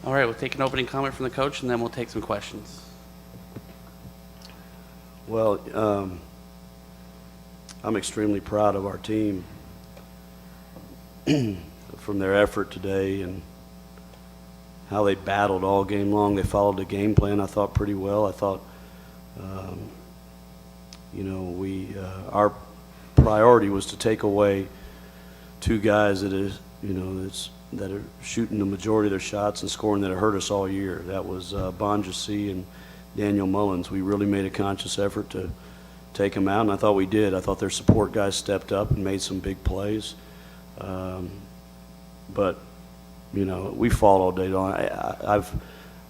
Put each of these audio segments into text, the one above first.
All right, we'll take an opening comment from the coach, and then we'll take some questions. Well, I'm extremely proud of our team from their effort today and how they battled all game long. They followed the game plan, I thought, pretty well. I thought, our priority was to take away two guys that are shooting the majority of their shots and scoring that have hurt us all year. That was Bonjasi and Daniel Mullins. We really made a conscious effort to take them out, and I thought we did. I thought their support guys stepped up and made some big plays. But we fought all day long.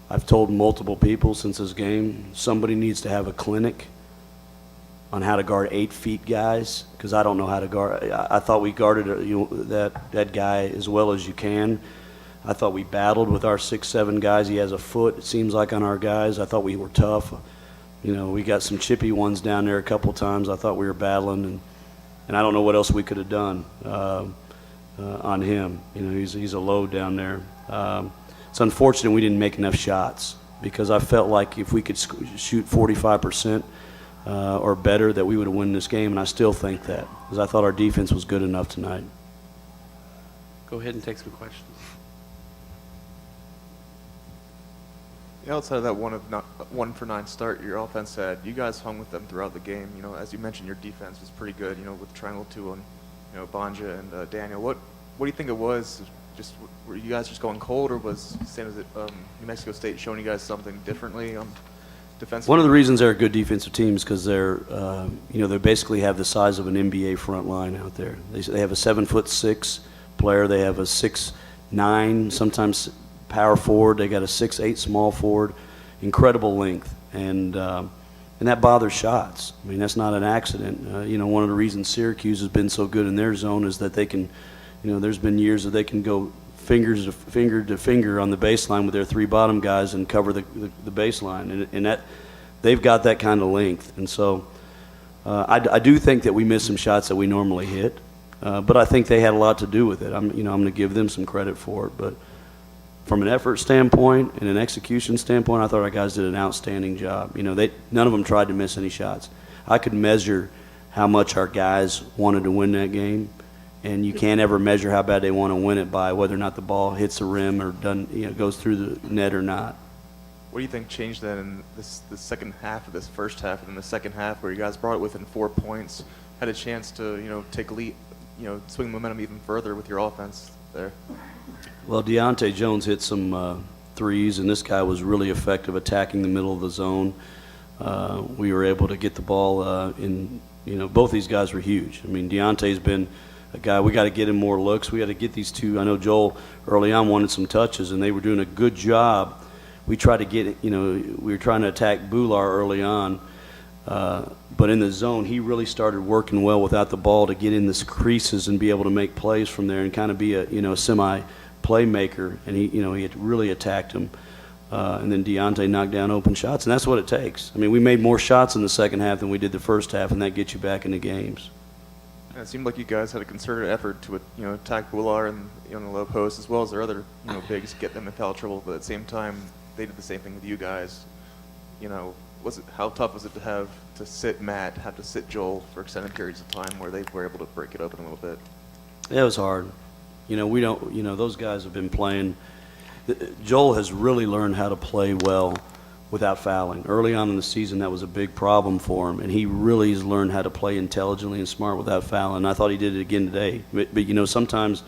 I've told multiple people since this game, somebody needs to have a clinic on how to guard 8 feet guys, because I don't know how to guard. I thought we guarded that guy as well as you can. I thought we battled with our 6'7" guys. He has a foot, it seems like, on our guys. I thought we were tough. We got some chippy ones down there a couple times. I thought we were battling, and I don't know what else we could have done on him. He's a load down there. It's unfortunate we didn't make enough shots, because I felt like if we could shoot 45% or better, that we would have won this game, and I still think that, because I thought our defense was good enough tonight. Go ahead and take some questions. Outside of that 1 for 9 start your offense had, you guys hung with them throughout the game. As you mentioned, your defense was pretty good, with triangle 2 on, Banja and Daniel. What do you think it was? Just were you guys just going cold, or was New Mexico State showing you guys something differently defensively? One of the reasons they're a good defensive team is because they're, they basically have the size of an NBA front line out there. They have a 7'6" player. They have a 6'9", sometimes power forward. They got a 6'8" small forward, incredible length, and that bothers shots. I mean, that's not an accident. One of the reasons Syracuse has been so good in their zone is that they can, there's been years that they can go finger to finger on the baseline with their 3 bottom guys and cover the baseline, and that they've got that kind of length. And so I do think that we missed some shots that we normally hit, but I think they had a lot to do with it. I'm going to give them some credit for it, but from an effort standpoint and an execution standpoint, I thought our guys did an outstanding job. None of them tried to miss any shots. I could measure how much our guys wanted to win that game, and you can't ever measure how bad they want to win it by whether or not the ball hits the rim or goes through the net or not. What do you think changed then in the second half of this first half, and in the second half where you guys brought it within 4 points, had a chance to take a lead, swing momentum even further with your offense there? Well, Deontay Jones hit some threes, and this guy was really effective attacking the middle of the zone. We were able to get the ball in. Both these guys were huge. I mean, Deontay's been a guy, we got to get him more looks. We got to get these two. I know Joel early on wanted some touches, and they were doing a good job. We tried to get, we were trying to attack Bular early on, but in the zone, he really started working well without the ball to get in the creases and be able to make plays from there and kind of be a semi playmaker, and he had really attacked him, and then Deontay knocked down open shots, and that's what it takes. I mean, we made more shots in the second half than we did the first half, and that gets you back in the games. And it seemed like you guys had a concerted effort to attack Bular and the low post, as well as their other bigs, get them in foul trouble. But at the same time, they did the same thing with you guys. How tough was it to have to sit Matt, have to sit Joel for extended periods of time where they were able to break it open a little bit? Yeah, it was hard. We don't. Those guys have been playing. Joel has really learned how to play well without fouling. Early on in the season, that was a big problem for him, and he really has learned how to play intelligently and smart without fouling. And I thought he did it again today. But sometimes,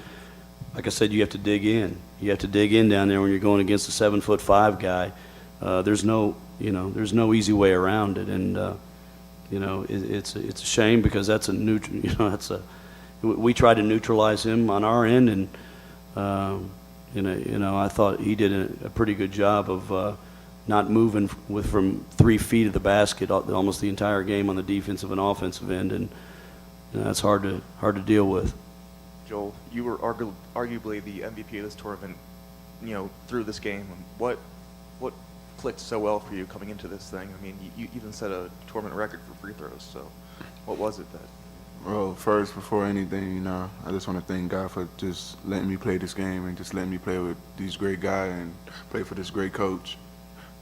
like I said, you have to dig in. You have to dig in down there when you're going against a 7'5" guy. There's no easy way around it, and it's a shame because that's a neutral. We tried to neutralize him on our end, and I thought he did a pretty good job of not moving from 3 feet of the basket almost the entire game on the defensive and offensive end, and that's hard to deal with. Joel, you were arguably the MVP of this tournament, through this game. What clicked so well for you coming into this thing? I mean, you even set a tournament record for free throws. So, what was it that? Well, first, before anything, I just want to thank God for just letting me play this game and just letting me play with these great guys and play for this great coach.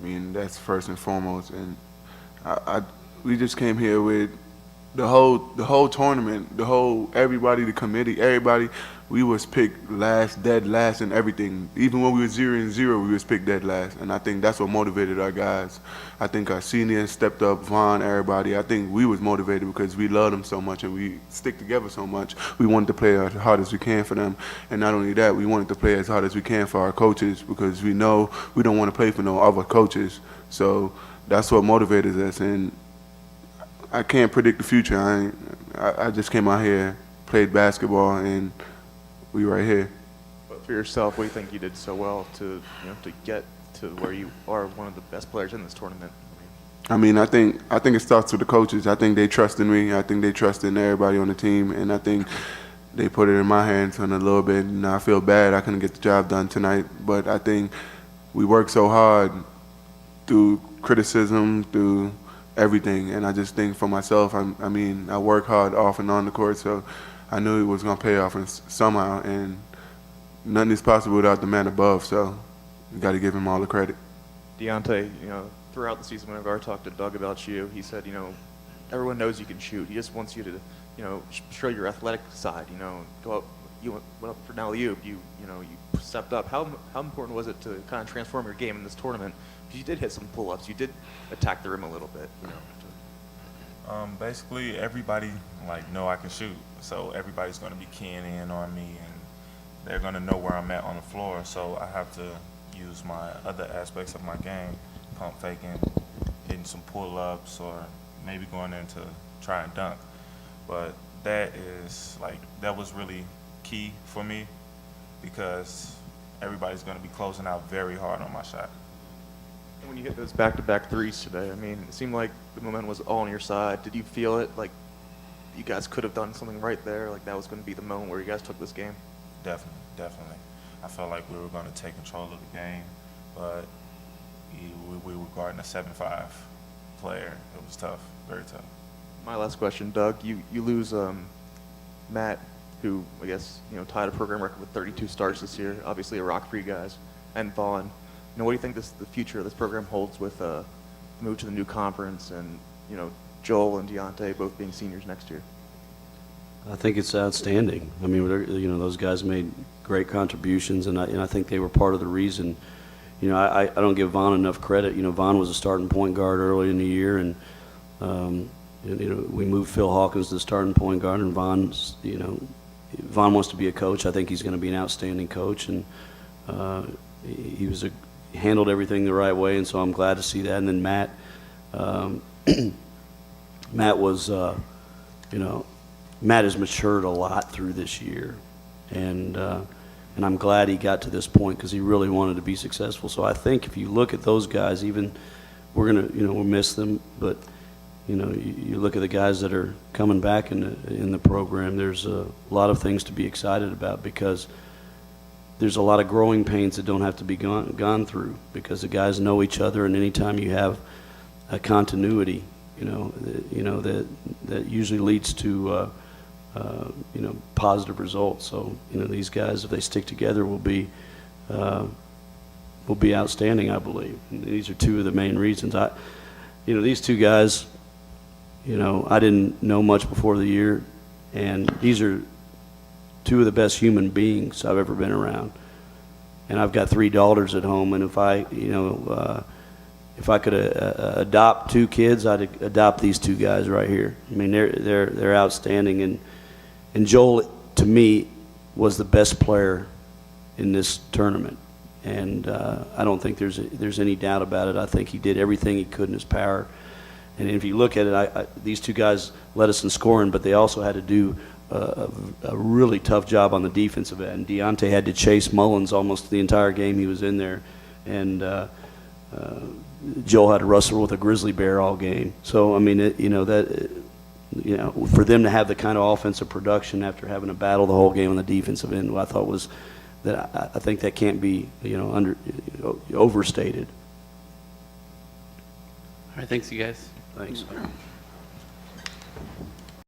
I mean, that's first and foremost. And we just came here with the whole tournament, everybody, the committee, everybody. We was picked last, dead last, and everything. Even when we were 0-0, we was picked dead last, and I think that's what motivated our guys. I think our seniors stepped up, Vaughn, everybody. I think we was motivated because we love them so much and we stick together so much. We wanted to play as hard as we can for them, and not only that, we wanted to play as hard as we can for our coaches because we know we don't want to play for no other coaches. So that's what motivated us, and I can't predict the future. I just came out here, played basketball, and we right here. But for yourself, what do you think you did so well to get to where you are one of the best players in this tournament? I mean, I think it starts with the coaches. I think they trust in me. I think they trust in everybody on the team, and I think they put it in my hands on a little bit. And I feel bad I couldn't get the job done tonight, but I think we worked so hard through criticism, through everything, and I just think for myself, I mean, I work hard off and on the court, so I knew it was going to pay off somehow, and nothing is possible without the man above, so you got to give him all the credit. Deontay, throughout the season, whenever I talked to Doug about you, he said, everyone knows you can shoot. He just wants you to, show your athletic side. Go up. You went up for an alley-oop. You stepped up. How important was it to kind of transform your game in this tournament? Because you did hit some pull-ups. You did attack the rim a little bit. Basically, everybody know I can shoot, so everybody's going to be keying in on me, and they're going to know where I'm at on the floor. So I have to use my other aspects of my game, pump faking, hitting some pull-ups, or maybe going in to try and dunk. But that was really key for me because everybody's going to be closing out very hard on my shot. And when you hit those back-to-back threes today, I mean, it seemed like the momentum was all on your side. Did you feel it, like you guys could have done something right there, like that was going to be the moment where you guys took this game? Definitely. I felt like we were going to take control of the game, but we were guarding a 7'5" player. It was tough, very tough. My last question, Doug, you lose Matt, who I guess tied a program record with 32 starts this year, obviously a rock for you guys, and Vaughn. What do you think the future of this program holds with the move to the new conference and Joel and Deontay both being seniors next year? I think it's outstanding. I mean, those guys made great contributions, and I think they were part of the reason. I don't give Vaughn enough credit. Vaughn was a starting point guard early in the year, and we moved Phil Hawkins to the starting point guard, and Vaughn wants to be a coach. I think he's going to be an outstanding coach, and he handled everything the right way, and so I'm glad to see that. And then Matt, Matt has matured a lot through this year, and I'm glad he got to this point because he really wanted to be successful. So I think if you look at those guys, even we'll miss them, but you look at the guys that are coming back in the program. There's a lot of things to be excited about because there's a lot of growing pains that don't have to be gone through because the guys know each other, and anytime you have a continuity, that usually leads to positive results. So these guys, if they stick together, will be outstanding, I believe. And these are two of the main reasons. These two guys, I didn't know much before the year, and these are two of the best human beings I've ever been around. And I've got 3 daughters at home, and if I could adopt 2 kids, I'd adopt these 2 guys right here. I mean, they're outstanding, and Joel, to me, was the best player in this tournament, and I don't think there's any doubt about it. I think he did everything he could in his power, and if you look at it, these 2 guys led us in scoring, but they also had to do a really tough job on the defensive end. Deontay had to chase Mullins almost the entire game he was in there, and Joel had to wrestle with a grizzly bear all game. So I mean, for them to have the kind of offensive production after having a battle the whole game on the defensive end, what I thought was that I think that can't be overstated. All right, thanks, you guys. Thanks.